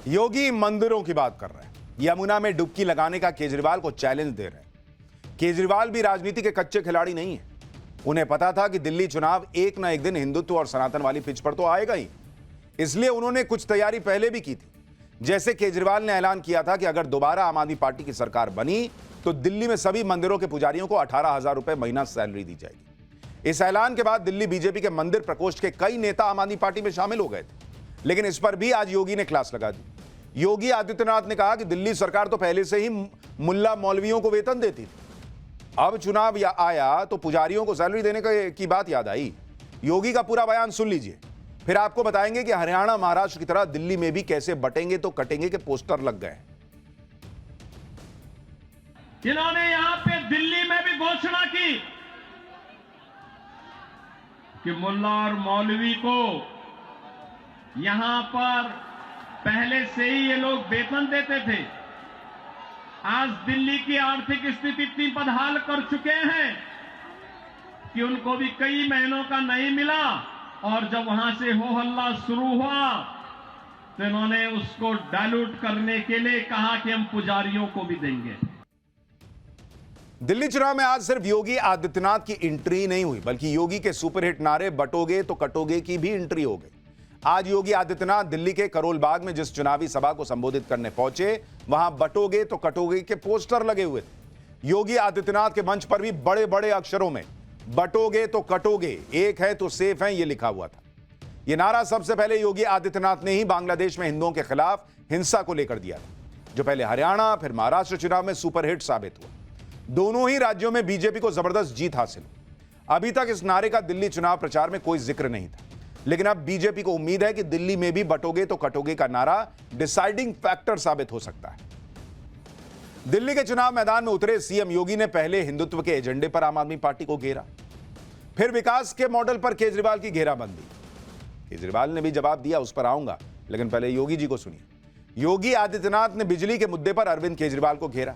योगी मंदिरों की बात कर रहे हैं। यमुना में डुबकी लगाने का केजरीवाल को चैलेंज दे रहे हैं। केजरीवाल भी राजनीति के कच्चे खिलाड़ी नहीं है। उन्हें पता था कि दिल्ली चुनाव एक ना एक दिन हिंदुत्व और सनातन वाली पिच पर तो आएगा ही, इसलिए उन्होंने कुछ तैयारी पहले भी की थी। जैसे केजरीवाल ने ऐलान किया था कि अगर दोबारा आम आदमी पार्टी की सरकार बनी तो दिल्ली में सभी मंदिरों के पुजारियों को 18,000 रुपए महीना सैलरी दी जाएगी। इस ऐलान के बाद दिल्ली बीजेपी के मंदिर प्रकोष्ठ के कई नेता आम आदमी पार्टी में शामिल हो गए थे, लेकिन इस पर भी आज योगी ने क्लास लगा दी। योगी आदित्यनाथ ने कहा कि दिल्ली सरकार तो पहले से ही मुल्ला मौलवियों को वेतन देती थी, अब चुनाव आया तो पुजारियों को सैलरी देने की बात याद आई। योगी का पूरा बयान सुन लीजिए, फिर आपको बताएंगे कि हरियाणा महाराष्ट्र की तरह दिल्ली में भी कैसे बटेंगे तो कटेंगे के पोस्टर लग गए। इन्होंने यहां पे दिल्ली में भी घोषणा की कि मुल्ला और मौलवी को यहां पर पहले से ही ये लोग वेतन देते थे। आज दिल्ली की आर्थिक स्थिति इतनी बदहाल कर चुके हैं कि उनको भी कई महीनों का नहीं मिला, और जब वहां से हो हल्ला शुरू हुआ तो इन्होंने उसको डाइल्यूट करने के लिए कहा कि हम पुजारियों को भी देंगे। दिल्ली चुनाव में आज सिर्फ योगी आदित्यनाथ की एंट्री नहीं हुई, बल्कि योगी के सुपरहिट नारे बटोगे तो कटोगे की भी एंट्री हो गई। आज योगी आदित्यनाथ दिल्ली के करोल बाग में जिस चुनावी सभा को संबोधित करने पहुंचे, वहां बटोगे तो कटोगे के पोस्टर लगे हुए थे। योगी आदित्यनाथ के मंच पर भी बड़े बड़े अक्षरों में बटोगे तो कटोगे, एक है तो सेफ है, यह लिखा हुआ था। यह नारा सबसे पहले योगी आदित्यनाथ ने ही बांग्लादेश में हिंदुओं के खिलाफ हिंसा को लेकर दिया था, जो पहले हरियाणा फिर महाराष्ट्र चुनाव में सुपरहिट साबित हुआ। दोनों ही राज्यों में बीजेपी को जबरदस्त जीत हासिल हुई। अभी तक इस नारे का दिल्ली चुनाव प्रचार में कोई जिक्र नहीं था, लेकिन अब बीजेपी को उम्मीद है कि दिल्ली में भी बटोगे तो कटोगे का नारा डिसाइडिंग फैक्टर साबित हो सकता है। दिल्ली के चुनाव मैदान में उतरे सीएम योगी ने पहले हिंदुत्व के एजेंडे पर आम आदमी पार्टी को घेरा, फिर विकास के मॉडल पर केजरीवाल की घेराबंदी। केजरीवाल ने भी जवाब दिया, उस पर आऊंगा, लेकिन पहले योगी जी को सुनिए। योगी आदित्यनाथ ने बिजली के मुद्दे पर अरविंद केजरीवाल को घेरा,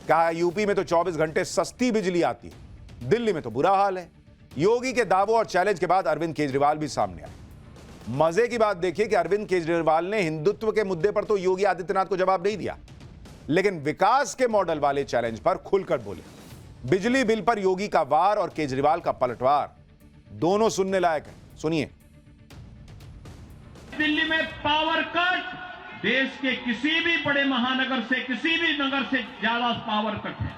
कहा यूपी में तो 24 घंटे सस्ती बिजली आती है, दिल्ली में तो बुरा हाल है। योगी के दावों और चैलेंज के बाद अरविंद केजरीवाल भी सामने आए। मजे की बात देखिए कि अरविंद केजरीवाल ने हिंदुत्व के मुद्दे पर तो योगी आदित्यनाथ को जवाब नहीं दिया, लेकिन विकास के मॉडल वाले चैलेंज पर खुलकर बोले। बिजली बिल पर योगी का वार और केजरीवाल का पलटवार दोनों सुनने लायक है, सुनिए। दिल्ली में पावर कट देश के किसी भी बड़े महानगर से, किसी भी नगर से ज्यादा पावर कट है।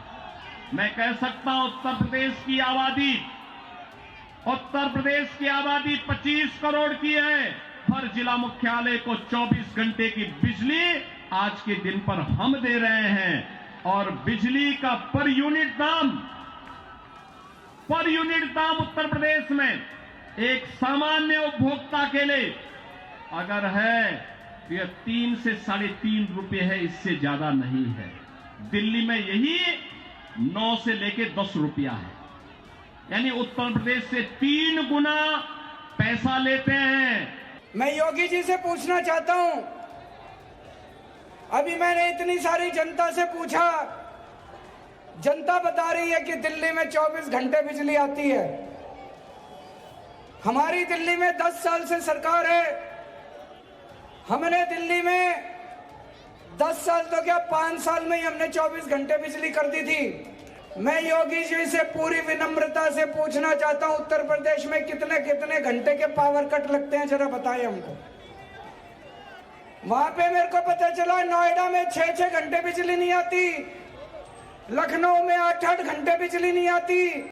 मैं कह सकता हूं उत्तर प्रदेश की आबादी 25 करोड़ की है। हर जिला मुख्यालय को 24 घंटे की बिजली आज के दिन पर हम दे रहे हैं, और बिजली का पर यूनिट दाम उत्तर प्रदेश में एक सामान्य उपभोक्ता के लिए अगर है तो यह 3 से 3.5 रुपए है, इससे ज्यादा नहीं है। दिल्ली में यही 9 से लेके 10 रुपया है, यानी उत्तर प्रदेश से 3 गुना पैसा लेते हैं। मैं योगी जी से पूछना चाहता हूं, अभी मैंने इतनी सारी जनता से पूछा, जनता बता रही है कि दिल्ली में 24 घंटे बिजली आती है। हमारी दिल्ली में 10 साल से सरकार है, हमने दिल्ली में 10 साल तो क्या 5 साल में ही हमने 24 घंटे बिजली कर दी थी। मैं योगी जी से पूरी विनम्रता से पूछना चाहता हूं, उत्तर प्रदेश में कितने कितने घंटे के पावर कट लगते हैं, जरा बताएं हमको। वहां पे मेरे को पता चला नोएडा में 6-6 घंटे बिजली नहीं आती, लखनऊ में 8-8 घंटे बिजली नहीं आती।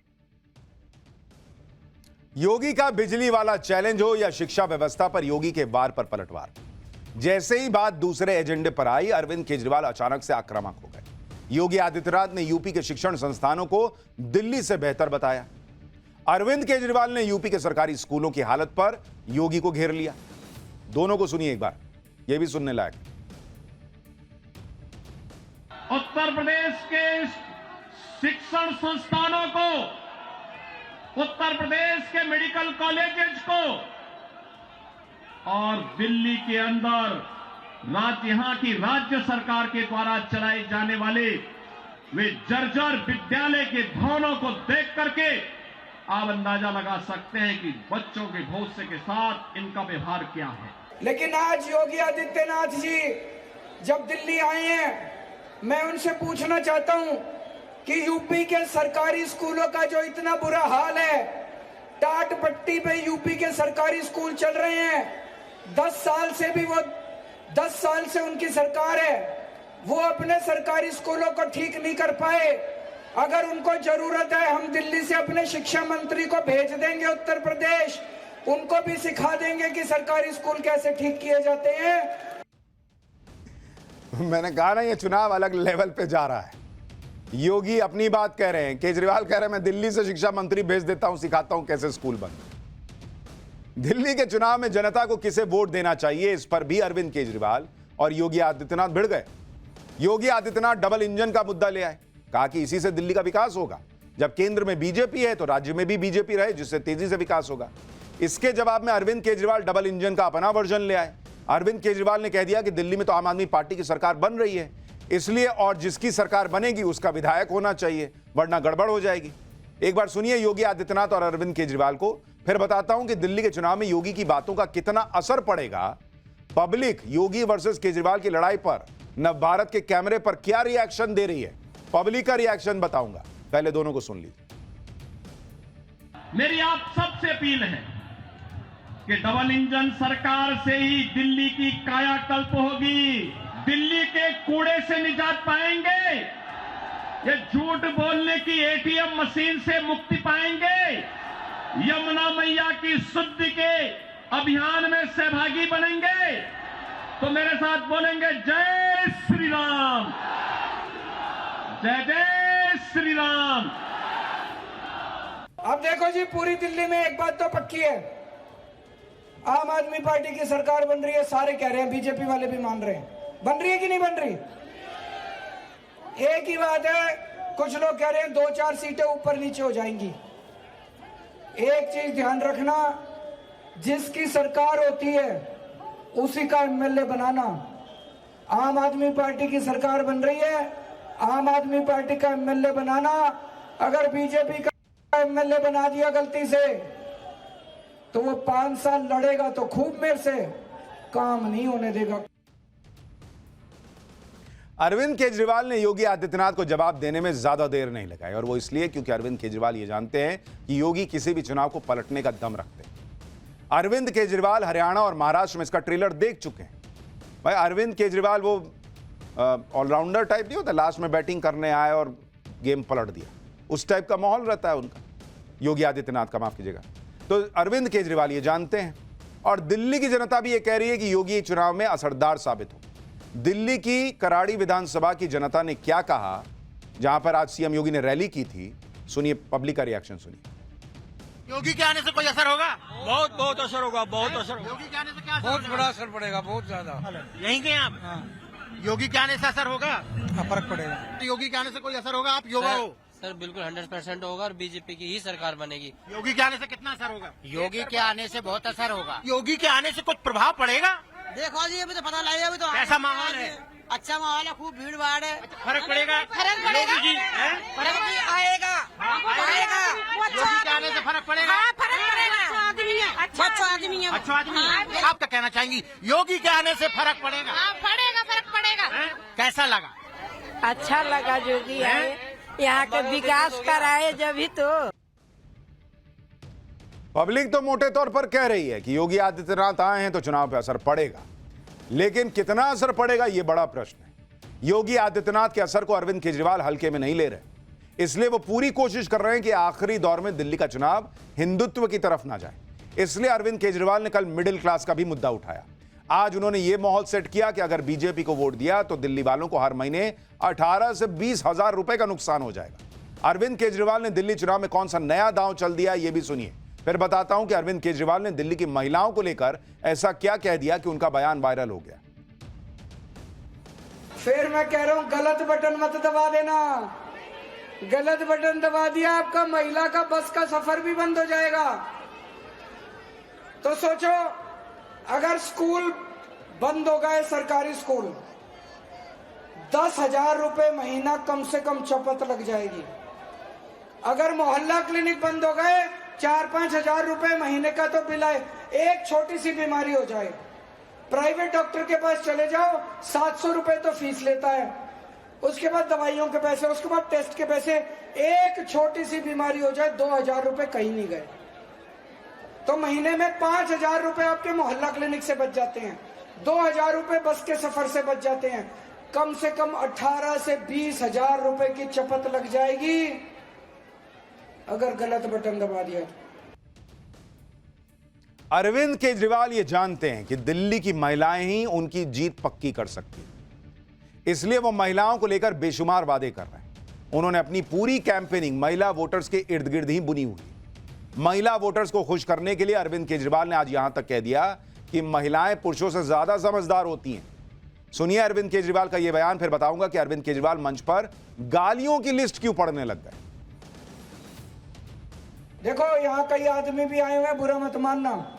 योगी का बिजली वाला चैलेंज हो या शिक्षा व्यवस्था पर योगी के वार पर पलटवार, जैसे ही बात दूसरे एजेंडे पर आई, अरविंद केजरीवाल अचानक से आक्रामक हो गए। योगी आदित्यनाथ ने यूपी के शिक्षण संस्थानों को दिल्ली से बेहतर बताया। अरविंद केजरीवाल ने यूपी के सरकारी स्कूलों की हालत पर योगी को घेर लिया। दोनों को सुनिए एक बार, यह भी सुनने लायक। उत्तर प्रदेश के शिक्षण संस्थानों को, उत्तर प्रदेश के मेडिकल कॉलेजेस को, और दिल्ली के अंदर यहां की राज्य सरकार के द्वारा चलाए जाने वाले वे जर्जर विद्यालय के भवनों को देख करके आप अंदाजा लगा सकते हैं कि बच्चों के भविष्य के साथ इनका व्यवहार क्या है। लेकिन आज योगी आदित्यनाथ जी जब दिल्ली आए हैं, मैं उनसे पूछना चाहता हूं कि यूपी के सरकारी स्कूलों का जो इतना बुरा हाल है, टाट पट्टी पे यूपी के सरकारी स्कूल चल रहे हैं, 10 साल से भी वो 10 साल से उनकी सरकार है, वो अपने सरकारी स्कूलों को ठीक नहीं कर पाए। अगर उनको जरूरत है, हम दिल्ली से अपने शिक्षा मंत्री को भेज देंगे उत्तर प्रदेश, उनको भी सिखा देंगे कि सरकारी स्कूल कैसे ठीक किए जाते हैं। मैंने कहा ना, ये चुनाव अलग लेवल पे जा रहा है। योगी अपनी बात कह रहे हैं, केजरीवाल कह रहे हैं मैं दिल्ली से शिक्षा मंत्री भेज देता हूं, सिखाता हूं कैसे स्कूल बंद। दिल्ली के चुनाव में जनता को किसे वोट देना चाहिए, इस पर भी अरविंद केजरीवाल और योगी आदित्यनाथ भिड़ गए। योगी आदित्यनाथ डबल इंजन का मुद्दा ले आए, कहा कि इसी से दिल्ली का विकास होगा। जब केंद्र में बीजेपी है तो राज्य में भी बीजेपी रहे, जिससे तेजी से विकास होगा। इसके जवाब में अरविंद केजरीवाल डबल इंजन का अपना वर्जन ले आए। अरविंद केजरीवाल ने कह दिया कि दिल्ली में तो आम आदमी पार्टी की सरकार बन रही है, इसलिए और जिसकी सरकार बनेगी उसका विधायक होना चाहिए, वरना गड़बड़ हो जाएगी। एक बार सुनिए योगी आदित्यनाथ और अरविंद केजरीवाल को, फिर बताता हूं कि दिल्ली के चुनाव में योगी की बातों का कितना असर पड़ेगा। पब्लिक योगी वर्सेस केजरीवाल की लड़ाई पर नव भारत के कैमरे पर क्या रिएक्शन दे रही है, पब्लिक का रिएक्शन बताऊंगा। पहले दोनों को सुन लीजिए। मेरी आप सबसे अपील है कि डबल इंजन सरकार से ही दिल्ली की कायाकल्प होगी, दिल्ली के कूड़े से निजात पाएंगे, ये झूठ बोलने की एटीएम मशीन से मुक्ति पाएंगे, यमुना मैया की शुद्धि के अभियान में सहभागी बनेंगे। तो मेरे साथ बोलेंगे जय श्री राम, जय जय श्री राम। अब देखो जी, पूरी दिल्ली में एक बात तो पक्की है, आम आदमी पार्टी की सरकार बन रही है। सारे कह रहे हैं, बीजेपी वाले भी मान रहे हैं। बन रही है कि नहीं बन रही? एक ही बात है, कुछ लोग कह रहे हैं 2-4 सीटें ऊपर नीचे हो जाएंगी। एक चीज ध्यान रखना, जिसकी सरकार होती है उसी का एमएलए बनाना। आम आदमी पार्टी की सरकार बन रही है, आम आदमी पार्टी का एमएलए बनाना। अगर बीजेपी का एमएलए बना दिया गलती से, तो वो 5 साल लड़ेगा तो खूब मेरे से, काम नहीं होने देगा। अरविंद केजरीवाल ने योगी आदित्यनाथ को जवाब देने में ज्यादा देर नहीं लगाई, और वो इसलिए क्योंकि अरविंद केजरीवाल ये जानते हैं कि योगी किसी भी चुनाव को पलटने का दम रखते हैं। अरविंद केजरीवाल हरियाणा और महाराष्ट्र में इसका ट्रेलर देख चुके हैं। भाई अरविंद केजरीवाल वो ऑलराउंडर टाइप नहीं होता, लास्ट में बैटिंग करने आए और गेम पलट दिया, उस टाइप का माहौल रहता है उनका, योगी आदित्यनाथ का, माफ कीजिएगा। तो अरविंद केजरीवाल ये जानते हैं, और दिल्ली की जनता भी ये कह रही है कि योगी चुनाव में असरदार साबित हो। दिल्ली की कराड़ी विधानसभा की जनता ने क्या कहा, जहां पर आज सीएम योगी ने रैली की थी, सुनिए पब्लिक का रिएक्शन सुनिए। योगी के आने से कोई असर होगा? बहुत असर होगा, बहुत असर होगा। योगी के आने से क्या असर बहुत होगा? बड़ा असर पड़ेगा, बहुत ज्यादा। यहीं के आप? योगी के आने से असर होगा? फर्क पड़ेगा। योगी के आने से कोई असर होगा? आप युवा हो। सर बिल्कुल 100% होगा, और बीजेपी की ही सरकार बनेगी। योगी के आने से कितना असर होगा? योगी के आने से बहुत असर होगा। योगी के आने से कुछ प्रभाव पड़ेगा? देखो जी, अभी तो पता लगेगा। अभी तो कैसा माहौल है? अच्छा माहौल है, खूब भीड़ भाड़ है। फर्क पड़ेगा? फर्क पड़ेगा योगी जी, हैं? फर्क भी आएगा, आएगा। योगी के आने से फर्क पड़ेगा? फर्क पड़ेगा। अच्छा आदमी है, अच्छा आदमी है। आप क्या कहना चाहेंगी? योगी के आने से फर्क पड़ेगा? पड़ेगा, फर्क पड़ेगा। हैं? कैसा लगा? अच्छा लगा, योगी आए, यहाँ का विकास कराए जब ही तो। पब्लिक तो मोटे तौर पर कह रही है कि योगी आदित्यनाथ आए हैं तो चुनाव पे असर पड़ेगा, लेकिन कितना असर पड़ेगा ये बड़ा प्रश्न है। योगी आदित्यनाथ के असर को अरविंद केजरीवाल हल्के में नहीं ले रहे, इसलिए वो पूरी कोशिश कर रहे हैं कि आखिरी दौर में दिल्ली का चुनाव हिंदुत्व की तरफ ना जाए। इसलिए अरविंद केजरीवाल ने कल मिडिल क्लास का भी मुद्दा उठाया। आज उन्होंने ये माहौल सेट किया कि अगर बीजेपी को वोट दिया तो दिल्ली वालों को हर महीने 18 से 20 हजार रुपए का नुकसान हो जाएगा। अरविंद केजरीवाल ने दिल्ली चुनाव में कौन सा नया दांव चल दिया, ये भी सुनिए, फिर बताता हूं कि अरविंद केजरीवाल ने दिल्ली की महिलाओं को लेकर ऐसा क्या कह दिया कि उनका बयान वायरल हो गया। फिर मैं कह रहा हूं, गलत बटन मत दबा देना। गलत बटन दबा दिया, आपका महिला का बस का सफर भी बंद हो जाएगा। तो सोचो, अगर स्कूल बंद हो गए, सरकारी स्कूल, 10,000 रुपए महीना कम से कम चपत लग जाएगी। अगर मोहल्ला क्लिनिक बंद हो गए, 4-5 हजार रुपए महीने का तो बिल है। एक छोटी सी बीमारी हो जाए प्राइवेट डॉक्टर के पास चले जाओ, 700 रुपए तो फीस लेता है, उसके बाद दवाइयों के पैसे, उसके बाद टेस्ट के पैसे। एक छोटी सी बीमारी हो जाए 2000 रुपए कहीं नहीं गए। तो महीने में 5000 रुपए आपके मोहल्ला क्लिनिक से बच जाते हैं, 2000 रुपए बस के सफर से बच जाते हैं। कम से कम 18 से 20 हजार रुपए की चपत लग जाएगी अगर गलत बटन दबा दिया। अरविंद केजरीवाल ये जानते हैं कि दिल्ली की महिलाएं ही उनकी जीत पक्की कर सकती हैं, इसलिए वो महिलाओं को लेकर बेशुमार वादे कर रहे हैं। उन्होंने अपनी पूरी कैंपेनिंग महिला वोटर्स के इर्द गिर्द ही बुनी हुई। महिला वोटर्स को खुश करने के लिए अरविंद केजरीवाल ने आज यहां तक कह दिया कि महिलाएं पुरुषों से ज्यादा समझदार होती हैं। सुनिए अरविंद केजरीवाल का यह बयान, फिर बताऊंगा कि अरविंद केजरीवाल मंच पर गालियों की लिस्ट क्यों पढ़ने लग गए। देखो, यहाँ कई आदमी भी आए हुए हैं, बुरा मत मानना।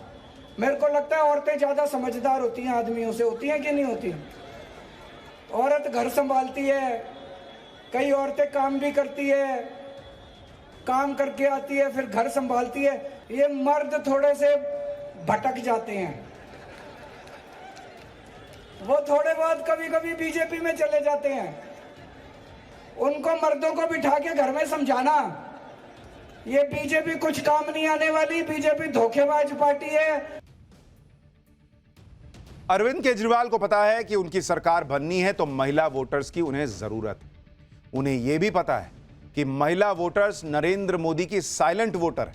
मेरे को लगता है औरतें ज्यादा समझदार होती हैं आदमियों से, होती हैं कि नहीं होती? औरत घर संभालती है, कई औरतें काम भी करती है, काम करके आती है फिर घर संभालती है। ये मर्द थोड़े से भटक जाते हैं, वो थोड़े बहुत कभी कभी बीजेपी में चले जाते हैं। उनको मर्दों को बिठा के घर में समझाना, ये बीजेपी कुछ काम नहीं आने वाली, बीजेपी धोखेबाज पार्टी है। अरविंद केजरीवाल को पता है कि उनकी सरकार बननी है तो महिला वोटर्स की उन्हें जरूरत है। उन्हें यह भी पता है कि महिला वोटर्स नरेंद्र मोदी की साइलेंट वोटर है।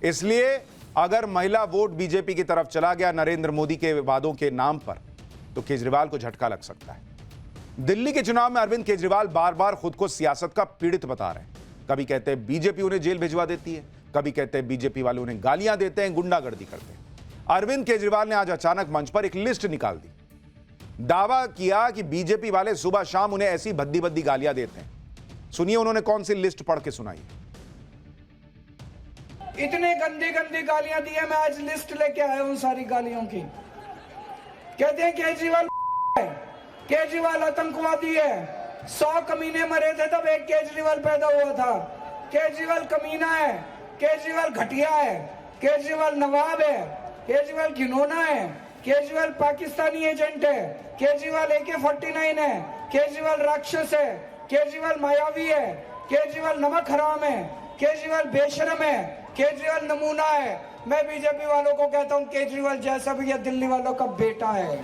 इसलिए अगर महिला वोट बीजेपी की तरफ चला गया नरेंद्र मोदी के वादों के नाम पर, तो केजरीवाल को झटका लग सकता है। दिल्ली के चुनाव में अरविंद केजरीवाल बार बार खुद को सियासत का पीड़ित बता रहे हैं। कभी कहते हैं बीजेपी उन्हें जेल भिजवा देती है, कभी कहते हैं बीजेपी वाले उन्हें गालियां देते हैं, गुंडागर्दी करते हैं। अरविंद केजरीवाल ने आज अचानक मंच पर एक लिस्ट निकाल दी। दावा किया कि बीजेपी वाले सुबह शाम उन्हें ऐसी भद्दी भद्दी गालियां देते हैं। सुनिए उन्होंने कौन सी लिस्ट पढ़ के सुनाई। इतने गंदी गंदी गालियां दी है, मैं आज लिस्ट लेके आया हूं सारी गालियों की। कहते हैं केजरीवाल आतंकवादी है, 100 कमीने मरे थे तब एक केजरीवाल पैदा हुआ था। केजरीवाल कमीना है, केजरीवाल घटिया है, केजरीवाल नवाब है, केजरीवाल घिनौना है, केजरीवाल पाकिस्तानी एजेंट है, केजरीवाल AK-49 है, केजरीवाल राक्षस है, केजरीवाल मायावी है, केजरीवाल नमक हराम है, केजरीवाल बेशरम है, केजरीवाल नमूना है। मैं बीजेपी वालों को कहता हूं केजरीवाल जैसा भी है दिल्ली वालों का बेटा है।